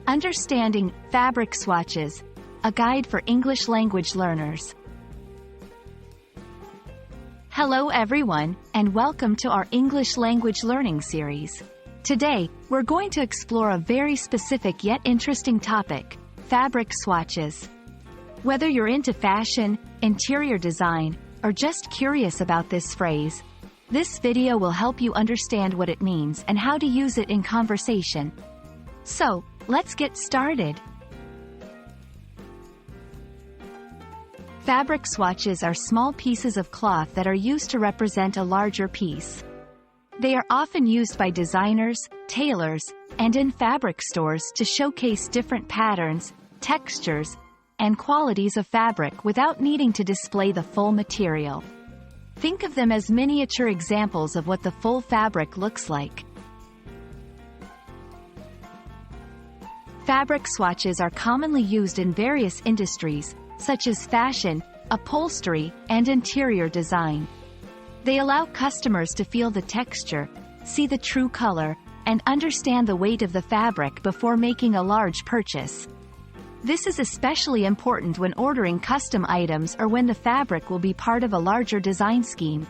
Understanding Fabric Swatches, a guide for English language learners. Hello everyone, and welcome to our English language learning series. Today, we're going to explore a very specific yet interesting topic, fabric swatches. Whether you're into fashion, interior design, or just curious about this phrase, this video will help you understand what it means and how to use it in conversation. So, let's get started. Fabric swatches are small pieces of cloth that are used to represent a larger piece. They are often used by designers, tailors, and in fabric stores to showcase different patterns, textures, and qualities of fabric without needing to display the full material. Think of them as miniature examples of what the full fabric looks like. Fabric swatches are commonly used in various industries, such as fashion, upholstery, and interior design. They allow customers to feel the texture, see the true color, and understand the weight of the fabric before making a large purchase. This is especially important when ordering custom items or when the fabric will be part of a larger design scheme.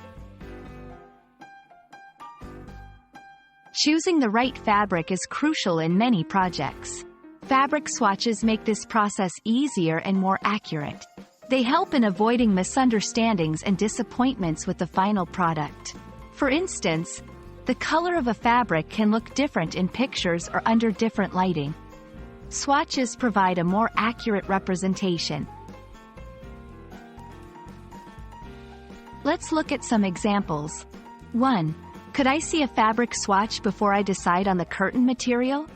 Choosing the right fabric is crucial in many projects. Fabric swatches make this process easier and more accurate. They help in avoiding misunderstandings and disappointments with the final product. For instance, the color of a fabric can look different in pictures or under different lighting. Swatches provide a more accurate representation. Let's look at some examples. 1. Could I see a fabric swatch before I decide on the curtain material?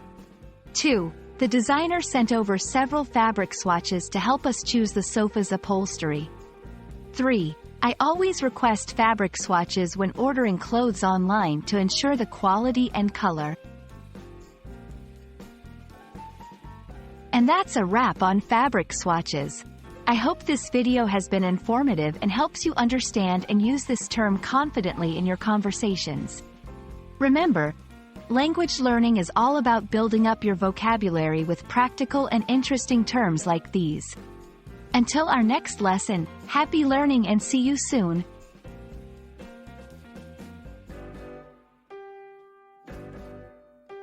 2. The designer sent over several fabric swatches to help us choose the sofa's upholstery. 3. I always request fabric swatches when ordering clothes online to ensure the quality and color. And that's a wrap on fabric swatches. I hope this video has been informative and helps you understand and use this term confidently in your conversations. Remember, language learning is all about building up your vocabulary with practical and interesting terms like these. Until our next lesson, happy learning and see you soon.